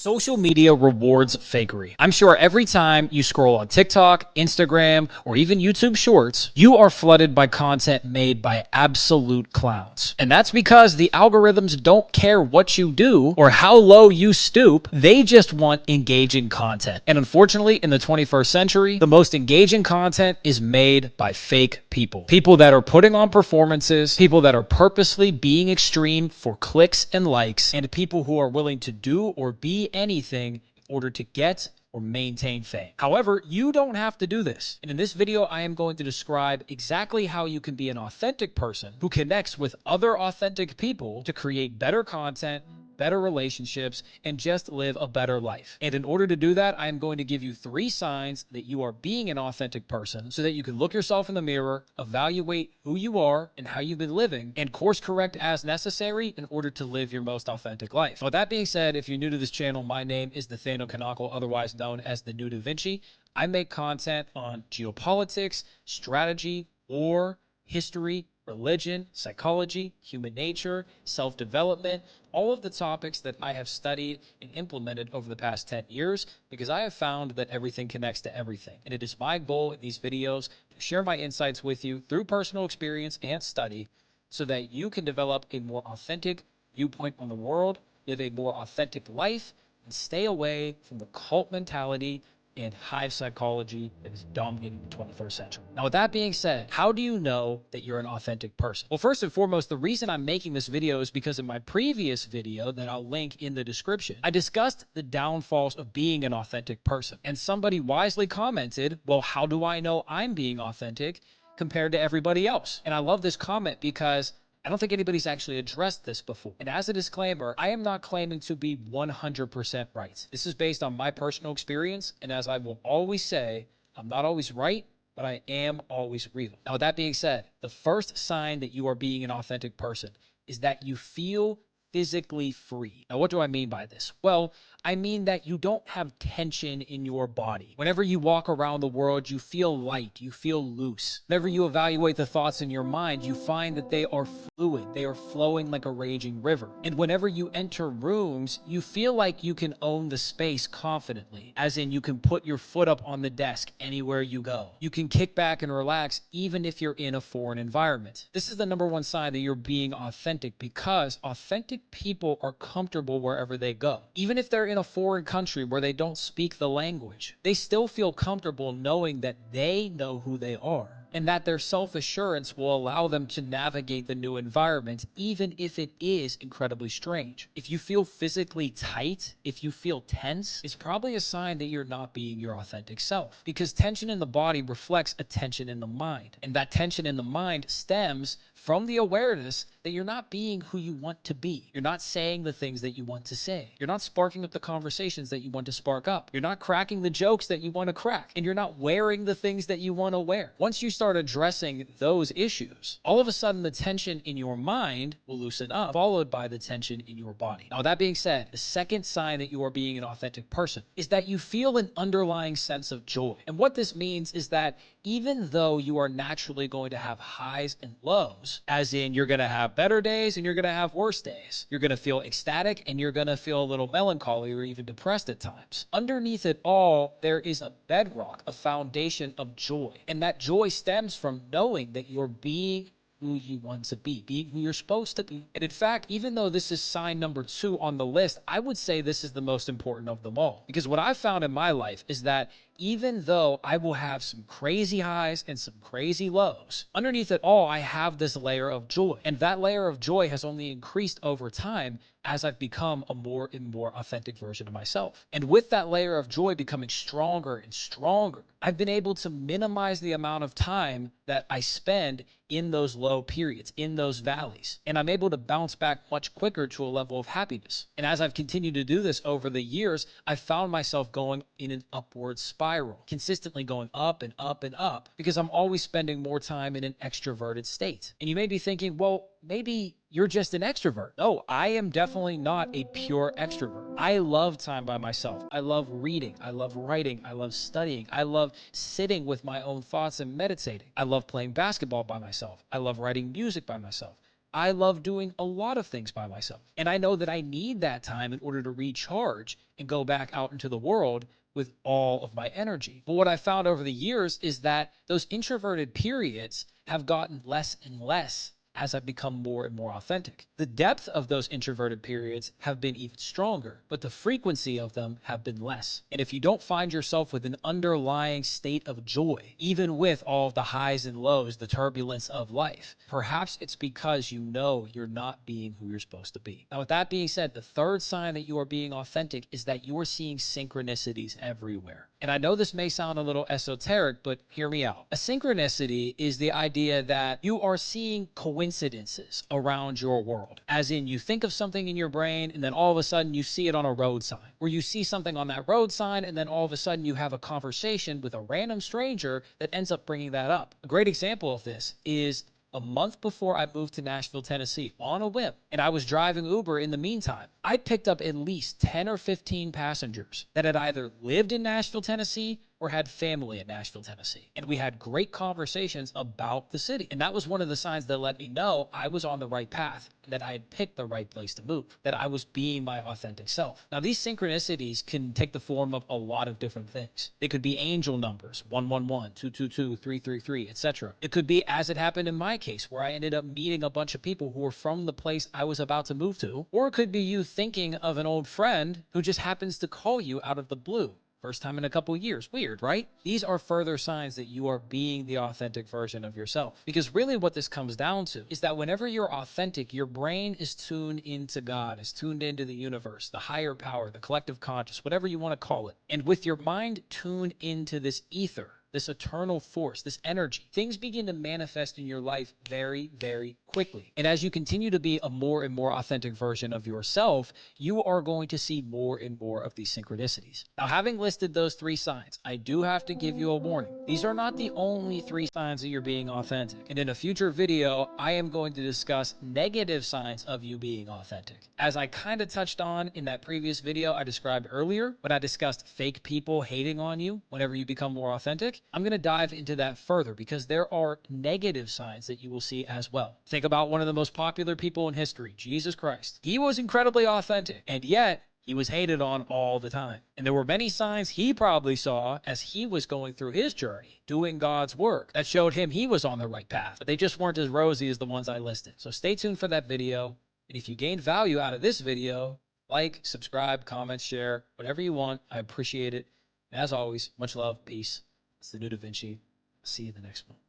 Social media rewards fakery. I'm sure every time you scroll on TikTok, Instagram, or even YouTube Shorts, you are flooded by content made by absolute clowns. And that's because the algorithms don't care what you do or how low you stoop, they just want engaging content. And unfortunately, in the 21st century, the most engaging content is made by fake people. People that are putting on performances, people that are purposely being extreme for clicks and likes, and people who are willing to do or be anything in order to get or maintain fame. However, you don't have to do this. And in this video, I am going to describe exactly how you can be an authentic person who connects with other authentic people to create better content, better relationships, and just live a better life. And in order to do that, I am going to give you 3 signs that you are being an authentic person so that you can look yourself in the mirror, evaluate who you are and how you've been living, and course correct as necessary in order to live your most authentic life. With that being said, if you're new to this channel, my name is Nathaniel Kanako, otherwise known as the New Da Vinci. I make content on geopolitics, strategy, war, history, religion, psychology, human nature, self-development, all of the topics that I have studied and implemented over the past 10 years because I have found that everything connects to everything. And it is my goal in these videos to share my insights with you through personal experience and study so that you can develop a more authentic viewpoint on the world, live a more authentic life, and stay away from the cult mentality and hive psychology that is dominating the 21st century. Now, with that being said, how do you know that you're an authentic person? Well, first and foremost, the reason I'm making this video is because in my previous video that I'll link in the description, I discussed the downfalls of being an authentic person. And somebody wisely commented, well, how do I know I'm being authentic compared to everybody else? And I love this comment because I don't think anybody's actually addressed this before. And as a disclaimer, I am not claiming to be 100% right. This is based on my personal experience. And as I will always say, I'm not always right, but I am always real. Now, with that being said, the first sign that you are being an authentic person is that you feel physically free. Now, what do I mean by this? Well, I mean that you don't have tension in your body. Whenever you walk around the world, you feel light, you feel loose. Whenever you evaluate the thoughts in your mind, you find that they are fluid, they are flowing like a raging river. And whenever you enter rooms, you feel like you can own the space confidently, as in you can put your foot up on the desk anywhere you go. You can kick back and relax even if you're in a foreign environment. This is the #1 sign that you're being authentic because authentic people are comfortable wherever they go. Even if they're in a foreign country where they don't speak the language, they still feel comfortable knowing that they know who they are and that their self-assurance will allow them to navigate the new environment, even if it is incredibly strange. If you feel physically tight, if you feel tense, it's probably a sign that you're not being your authentic self, because tension in the body reflects a tension in the mind. And that tension in the mind stems from the awareness that you're not being who you want to be. You're not saying the things that you want to say. You're not sparking up the conversations that you want to spark up. You're not cracking the jokes that you want to crack. And you're not wearing the things that you want to wear. Once you start addressing those issues, all of a sudden the tension in your mind will loosen up, followed by the tension in your body. Now, that being said, the second sign that you are being an authentic person is that you feel an underlying sense of joy. And what this means is that even though you are naturally going to have highs and lows, as in you're going to have better days and you're going to have worse days, you're going to feel ecstatic and you're going to feel a little melancholy or even depressed at times. Underneath it all, there is a bedrock, a foundation of joy. And that joy stems from knowing that you're being who you want to be, being who you're supposed to be. And in fact, even though this is sign #2 on the list, I would say this is the most important of them all. Because what I've found in my life is that even though I will have some crazy highs and some crazy lows, underneath it all, I have this layer of joy. And that layer of joy has only increased over time as I've become a more and more authentic version of myself. And with that layer of joy becoming stronger and stronger, I've been able to minimize the amount of time that I spend in those low periods, in those valleys. And I'm able to bounce back much quicker to a level of happiness. And as I've continued to do this over the years, I've found myself going in an upward spiral, consistently going up and up and up, because I'm always spending more time in an extroverted state. And you may be thinking, well, maybe you're just an extrovert. No, I am definitely not a pure extrovert. I love time by myself. I love reading. I love writing. I love studying. I love sitting with my own thoughts and meditating. I love playing basketball by myself. I love writing music by myself. I love doing a lot of things by myself. And I know that I need that time in order to recharge and go back out into the world with all of my energy. But what I found over the years is that those introverted periods have gotten less and less as I've become more and more authentic. The depth of those introverted periods have been even stronger, but the frequency of them have been less. And if you don't find yourself with an underlying state of joy, even with all of the highs and lows, the turbulence of life, perhaps it's because you know you're not being who you're supposed to be. Now, with that being said, the third sign that you are being authentic is that you are seeing synchronicities everywhere. And I know this may sound a little esoteric, but hear me out. A synchronicity is the idea that you are seeing coincidences around your world. As in, you think of something in your brain and then all of a sudden you see it on a road sign. Or you see something on that road sign and then all of a sudden you have a conversation with a random stranger that ends up bringing that up. A great example of this is a month before I moved to Nashville, Tennessee, on a whim, and I was driving Uber in the meantime, I picked up at least 10 or 15 passengers that had either lived in Nashville, Tennessee, or had family in Nashville, Tennessee. And we had great conversations about the city. And that was one of the signs that let me know I was on the right path, that I had picked the right place to move, that I was being my authentic self. Now, these synchronicities can take the form of a lot of different things. They could be angel numbers, 111, 222, 333, etc. It could be, as it happened in my case, where I ended up meeting a bunch of people who were from the place I was about to move to. Or it could be you thinking of an old friend who just happens to call you out of the blue. First time in a couple of years. Weird, right? These are further signs that you are being the authentic version of yourself. Because really what this comes down to is that whenever you're authentic, your brain is tuned into God, is tuned into the universe, the higher power, the collective conscious, whatever you want to call it. And with your mind tuned into this ether, this eternal force, this energy, things begin to manifest in your life very, very quickly. And as you continue to be a more and more authentic version of yourself, you are going to see more and more of these synchronicities. Now, having listed those three signs, I do have to give you a warning. These are not the only three signs that you're being authentic. And in a future video, I am going to discuss negative signs of you being authentic. As I kind of touched on in that previous video I described earlier, when I discussed fake people hating on you whenever you become more authentic, I'm going to dive into that further because there are negative signs that you will see as well. Think about one of the most popular people in history, Jesus Christ. He was incredibly authentic, and yet he was hated on all the time. And there were many signs he probably saw as he was going through his journey, doing God's work, that showed him he was on the right path, but they just weren't as rosy as the ones I listed. So stay tuned for that video. And if you gained value out of this video, like, subscribe, comment, share, whatever you want. I appreciate it. And as always, much love, peace. It's the new Da Vinci. See you in the next one.